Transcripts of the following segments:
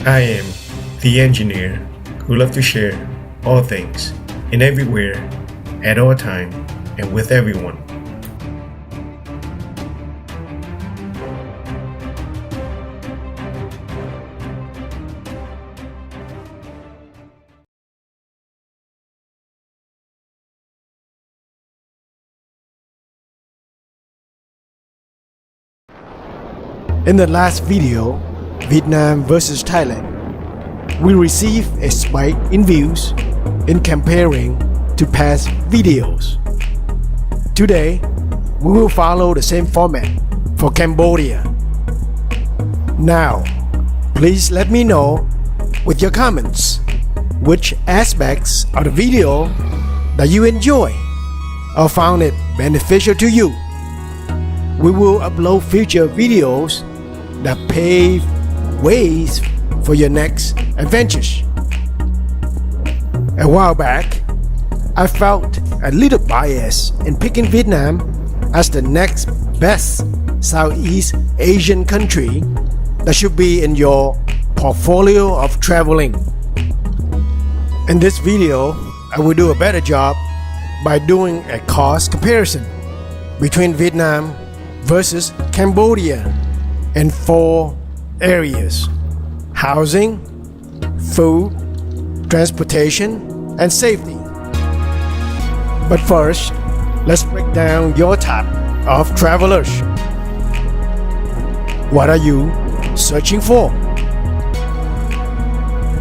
I am the engineer who loves to share all things and everywhere at all time and with everyone. In the last video, Vietnam vs Thailand, we received a spike in views in comparing to past videos. Today, we will follow the same format for Cambodia. Now, please let me know with your comments which aspects of the video that you enjoy or found it beneficial to you. We will upload future videos that pave ways for your next adventures. A while back, I felt a little bias in picking Vietnam as the next best Southeast Asian country that should be in your portfolio of traveling. In this video, I will do a better job by doing a cost comparison between Vietnam versus Cambodia in 4 areas: housing, food, transportation, and safety. But first, let's break down your type of travelers. What are you searching for?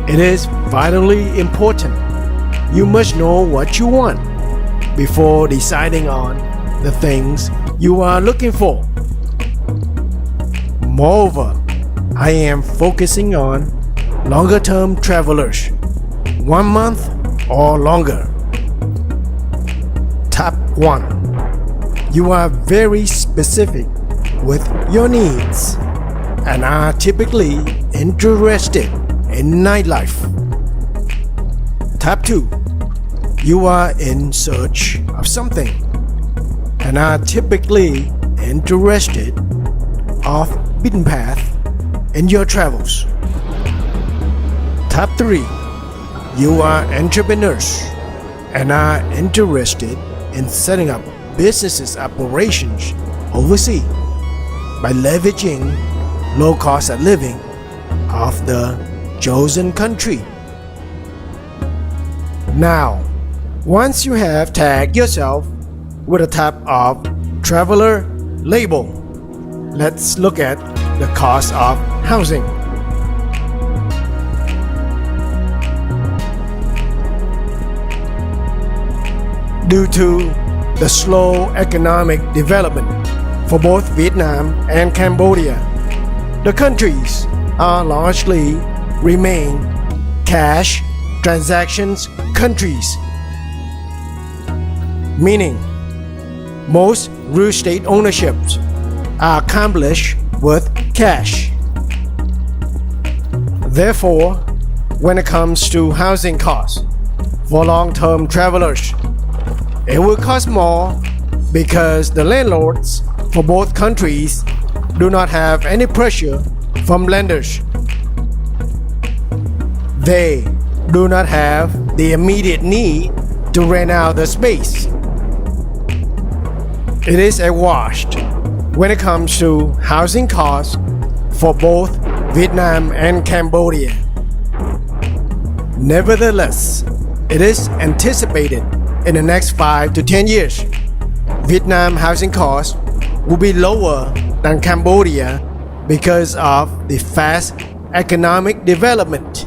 It is vitally important. You must know what you want before deciding on the things you are looking for. Moreover, I am focusing on longer-term travelers, 1 month or longer. Top 1. You are very specific with your needs and are typically interested in nightlife. Top 2. You are in search of something and are typically interested off beaten path in your travels. Top 3. You are entrepreneurs and are interested in setting up businesses operations overseas by leveraging low cost of living of the chosen country. Now, once you have tagged yourself with a type of traveler label, let's look at the cost of housing. Due to the slow economic development for both Vietnam and Cambodia, the countries are largely remain cash transactions countries, meaning most real estate ownerships are accomplished with cash. Therefore, when it comes to housing costs for long-term travelers, it will cost more because the landlords for both countries do not have any pressure from lenders. They do not have the immediate need to rent out the space. It is a wash when it comes to housing costs for both Vietnam and Cambodia. Nevertheless, it is anticipated in the next 5 to 10 years, Vietnam housing costs will be lower than Cambodia because of the fast economic development.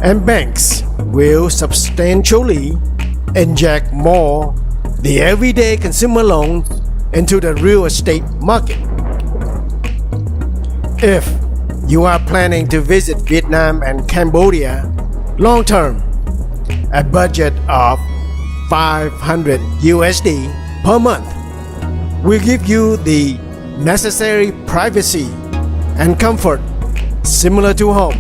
And banks will substantially inject more the everyday consumer loans into the real estate market. If you are planning to visit Vietnam and Cambodia long term, a budget of $500 USD per month will give you the necessary privacy and comfort similar to home.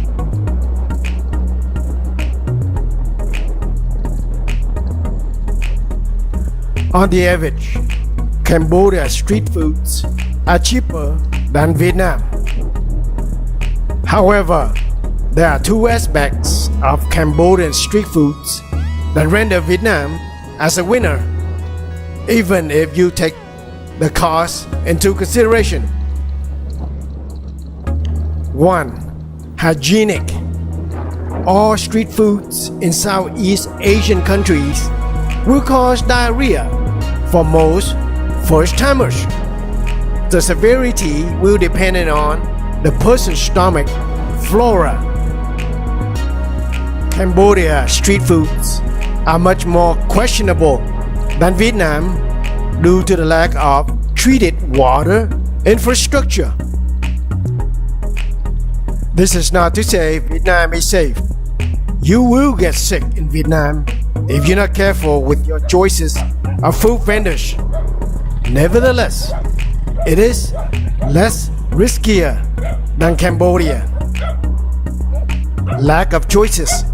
On the average, Cambodia street foods are cheaper than Vietnam. However, there are two aspects of Cambodian street foods that render Vietnam as a winner, even if you take the cost into consideration. 1. Hygienic. All street foods in Southeast Asian countries will cause diarrhea for most first-timers. The severity will depend on the person's stomach flora. Cambodia street foods are much more questionable than Vietnam due to the lack of treated water infrastructure. This is not to say Vietnam is safe. You will get sick in Vietnam if you're not careful with your choices of food vendors. Nevertheless, it is less riskier than Cambodia. Lack of choices.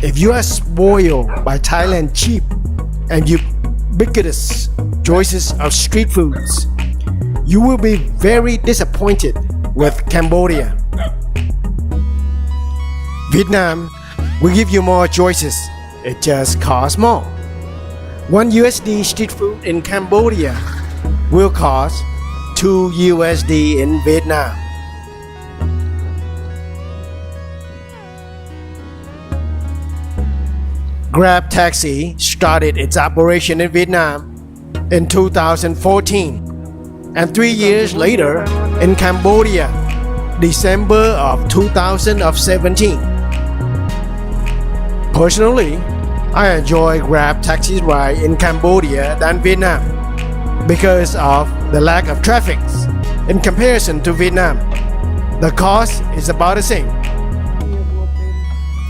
If you are spoiled by Thailand's cheap and ubiquitous choices of street foods, you will be very disappointed with Cambodia. Vietnam will give you more choices, it just costs more. 1 USD street food in Cambodia will cost 2 USD in Vietnam. Grab Taxi started its operation in Vietnam in 2014, and 3 years later in Cambodia, December of 2017. Personally, I enjoy Grab Taxi's ride in Cambodia than Vietnam because of the lack of traffic. In comparison to Vietnam, the cost is about the same.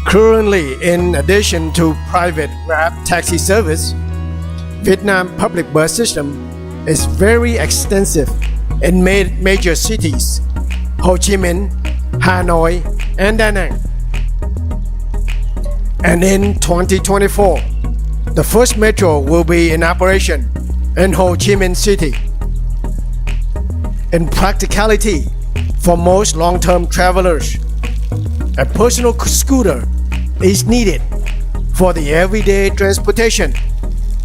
Currently, in addition to private Grab taxi service, Vietnam public bus system is very extensive in major cities, Ho Chi Minh, Hanoi, and Da Nang. And in 2024, the first metro will be in operation in Ho Chi Minh City. In practicality, for most long-term travelers, a personal scooter is needed for the everyday transportation.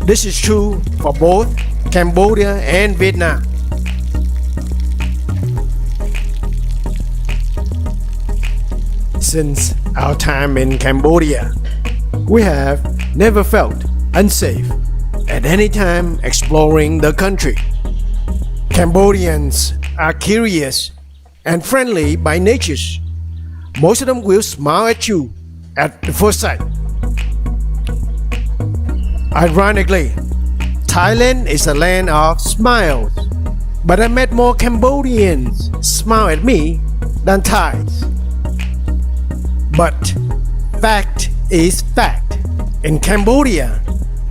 This is true for both Cambodia and Vietnam. Since our time in Cambodia, we have never felt unsafe at any time exploring the country. Cambodians are curious and friendly by nature. Most of them will smile at you at the first sight. Ironically, Thailand is a land of smiles, but I met more Cambodians smile at me than Thais. But fact is fact. In Cambodia,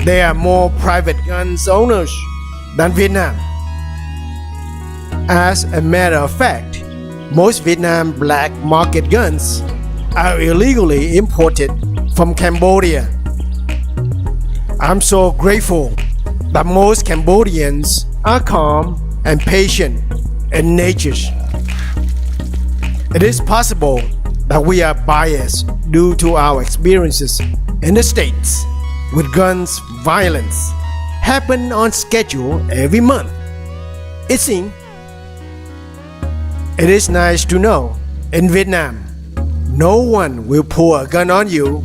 there are more private guns owners than Vietnam. As a matter of fact, most Vietnam black market guns are illegally imported from Cambodia. I'm so grateful that most Cambodians are calm and patient in nature. It is possible that we are biased due to our experiences in the States with guns violence happen on schedule every month. It seems it is nice to know in Vietnam, no one will pull a gun on you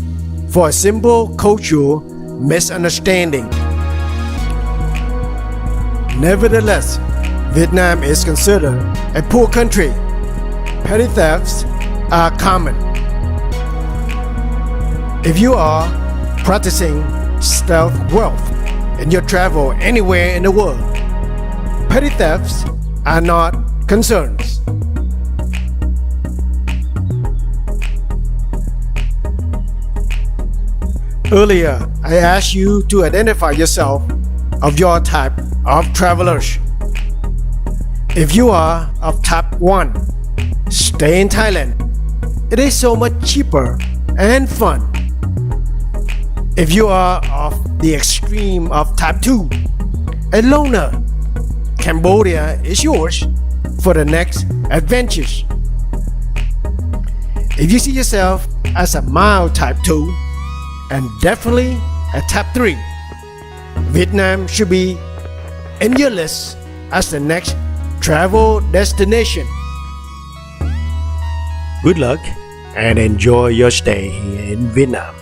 for a simple cultural misunderstanding. Nevertheless, Vietnam is considered a poor country. Petty thefts are common. If you are practicing stealth wealth in your travel anywhere in the world, petty thefts are not concerns. Earlier, I asked you to identify yourself of your type of travelers. If you are of type 1, stay in Thailand. It is so much cheaper and fun. If you are of the extreme of type 2, a loner, Cambodia is yours for the next adventures. If you see yourself as a mild type 2 and definitely a type 3, Vietnam should be in your list as the next travel destination. Good luck and enjoy your stay here in Vietnam.